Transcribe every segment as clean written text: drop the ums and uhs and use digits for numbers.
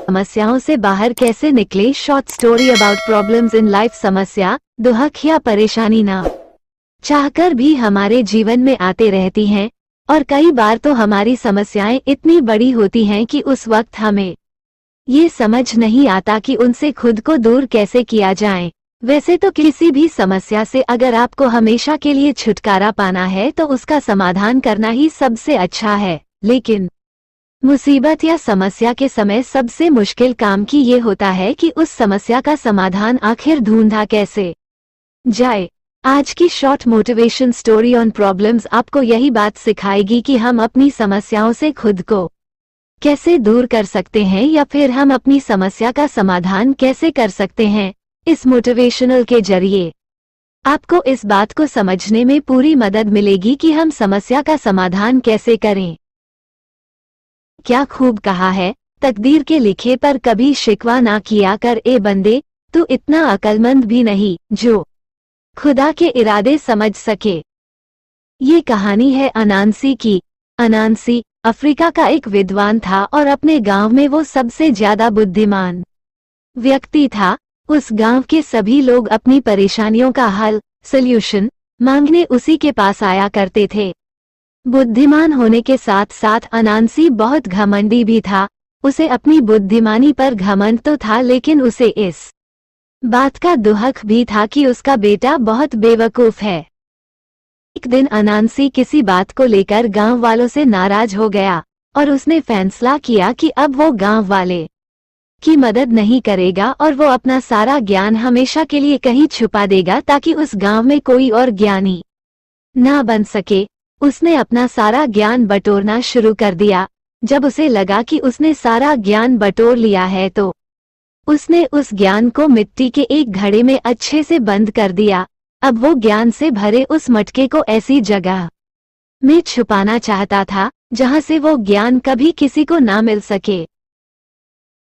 समस्याओं से बाहर कैसे निकले। Short story about problems in life. समस्या, दुख या परेशानी ना चाहकर भी हमारे जीवन में आते रहती हैं, और कई बार तो हमारी समस्याएं इतनी बड़ी होती हैं कि उस वक्त हमें ये समझ नहीं आता कि उनसे खुद को दूर कैसे किया जाए। वैसे तो किसी भी समस्या से अगर आपको हमेशा के लिए छुटकारा पाना है तो उसका समाधान करना ही सबसे अच्छा है, लेकिन मुसीबत या समस्या के समय सबसे मुश्किल काम की ये होता है कि उस समस्या का समाधान आखिर ढूंढा कैसे जाए। आज की short motivation story on problems आपको यही बात सिखाएगी कि हम अपनी समस्याओं से खुद को कैसे दूर कर सकते हैं या फिर हम अपनी समस्या का समाधान कैसे कर सकते हैं। इस मोटिवेशनल के जरिए आपको इस बात को समझने में पूरी मदद मिलेगी कि हम समस्या का समाधान कैसे करें। क्या खूब कहा है, तकदीर के लिखे पर कभी शिकवा ना किया कर ए बंदे, तू इतना अक्लमंद भी नहीं जो खुदा के इरादे समझ सके। ये कहानी है अनांसी की। अनांसी अफ्रीका का एक विद्वान था और अपने गांव में वो सबसे ज्यादा बुद्धिमान व्यक्ति था। उस गांव के सभी लोग अपनी परेशानियों का हल, सॉल्यूशन मांगने उसी के पास आया करते थे। बुद्धिमान होने के साथ साथ अनांसी बहुत घमंडी भी था। उसे अपनी बुद्धिमानी पर घमंड तो था, लेकिन उसे इस बात का दुख भी था कि उसका बेटा बहुत बेवकूफ है। एक दिन अनांसी किसी बात को लेकर गांव वालों से नाराज हो गया और उसने फैसला किया कि अब वो गांव वाले की मदद नहीं करेगा और वो अपना सारा ज्ञान हमेशा के लिए कहीं छुपा देगा ताकि उस गांव में कोई और ज्ञानी ना बन सके। उसने अपना सारा ज्ञान बटोरना शुरू कर दिया। जब उसे लगा कि उसने सारा ज्ञान बटोर लिया है तो उसने उस ज्ञान को मिट्टी के एक घड़े में अच्छे से बंद कर दिया। अब वो ज्ञान से भरे उस मटके को ऐसी जगह में छुपाना चाहता था जहां से वो ज्ञान कभी किसी को ना मिल सके।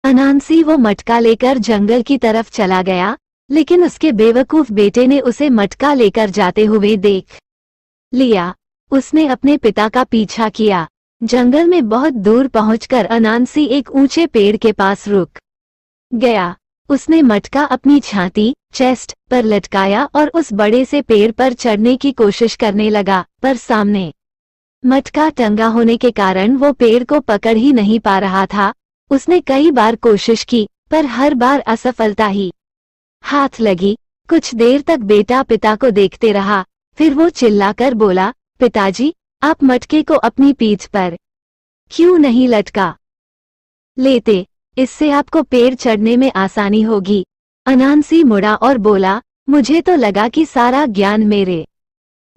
अनांसी वो मटका लेकर जंगल की तरफ चला गया, लेकिन उसके बेवकूफ बेटे ने उसे मटका लेकर जाते हुए देख लिया। उसने अपने पिता का पीछा किया। जंगल में बहुत दूर पहुंचकर अनांसी एक ऊंचे पेड़ के पास रुक गया। उसने मटका अपनी छाती, चेस्ट पर लटकाया और उस बड़े से पेड़ पर चढ़ने की कोशिश करने लगा, पर सामने मटका टंगा होने के कारण वो पेड़ को पकड़ ही नहीं पा रहा था। उसने कई बार कोशिश की, पर हर बार असफलता ही हाथ लगी। कुछ देर तक बेटा पिता को देखते रहा, फिर वो चिल्लाकर बोला, पिताजी, आप मटके को अपनी पीठ पर क्यों नहीं लटका लेते? इससे आपको पेड़ चढ़ने में आसानी होगी। अनांसी मुड़ा और बोला, मुझे तो लगा कि सारा ज्ञान मेरे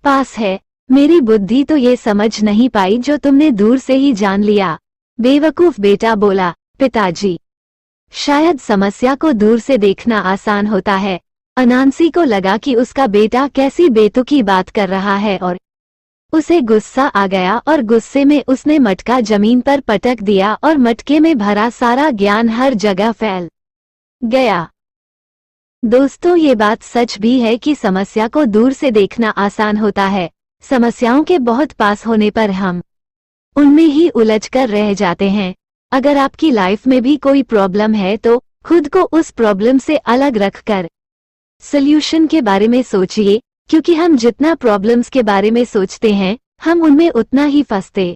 पास है। मेरी बुद्धि तो ये समझ नहीं पाई जो तुमने दूर से ही जान लिया। बेवकूफ बेटा बोला, पिताजी, शायद समस्या को दूर से देखना आसान होता है। अनांसी को लगा कि उसका बेटा कैसी बेतुकी बात कर रहा है और उसे गुस्सा आ गया और गुस्से में उसने मटका जमीन पर पटक दिया और मटके में भरा सारा ज्ञान हर जगह फैल गया। दोस्तों, ये बात सच भी है कि समस्या को दूर से देखना आसान होता है। समस्याओं के बहुत पास होने पर हम उनमें ही उलझ कर रह जाते हैं। अगर आपकी लाइफ में भी कोई प्रॉब्लम है तो खुद को उस प्रॉब्लम से अलग रखकर सॉल्यूशन के बारे में सोचिए, क्योंकि हम जितना प्रॉब्लम्स के बारे में सोचते हैं हम उनमें उतना ही फंसते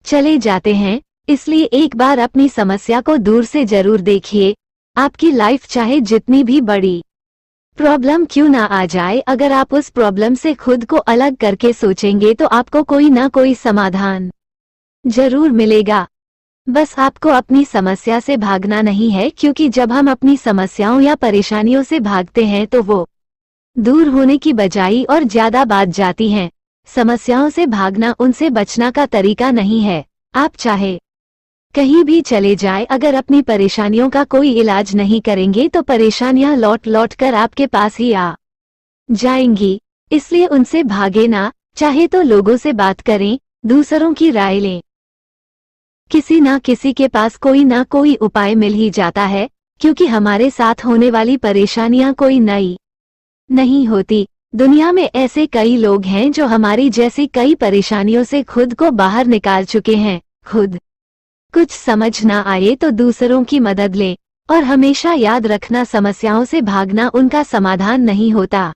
चले जाते हैं। इसलिए एक बार अपनी समस्या को दूर से जरूर देखिए। आपकी लाइफ चाहे जितनी भी बड़ी प्रॉब्लम क्यों ना आ जाए, अगर आप उस प्रॉब्लम से खुद को अलग करके सोचेंगे तो आपको कोई ना कोई समाधान जरूर मिलेगा। बस आपको अपनी समस्या से भागना नहीं है, क्योंकि जब हम अपनी समस्याओं या परेशानियों से भागते हैं तो वो दूर होने की बजाय और ज्यादा बढ़ जाती हैं। समस्याओं से भागना उनसे बचना का तरीका नहीं है। आप चाहे कहीं भी चले जाएं, अगर अपनी परेशानियों का कोई इलाज नहीं करेंगे तो परेशानियां लौट लौट कर आपके पास ही आ जाएंगी। इसलिए उनसे भागे ना। चाहे तो लोगों से बात करें, दूसरों की राय लें। किसी ना किसी के पास कोई ना कोई उपाय मिल ही जाता है, क्योंकि हमारे साथ होने वाली परेशानियां कोई नई नहीं होती। दुनिया में ऐसे कई लोग हैं जो हमारी जैसी कई परेशानियों से खुद को बाहर निकाल चुके हैं। खुद कुछ समझ ना आए तो दूसरों की मदद ले, और हमेशा याद रखना समस्याओं से भागना उनका समाधान नहीं होता।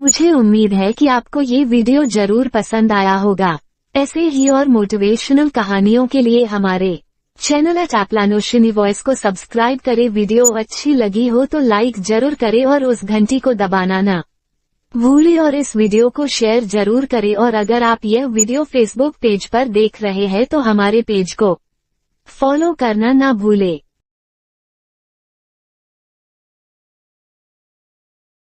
मुझे उम्मीद है कि आपको ये वीडियो जरूर पसंद आया होगा। ऐसे ही और मोटिवेशनल कहानियों के लिए हमारे चैनल टैप्लानोशिनी वॉइस को सब्सक्राइब करें। वीडियो अच्छी लगी हो तो लाइक जरूर करें और उस घंटी को दबाना ना भूलें और इस वीडियो को शेयर जरूर करें। और अगर आप यह वीडियो फेसबुक पेज पर देख रहे हैं तो हमारे पेज को फॉलो करना ना भूलें।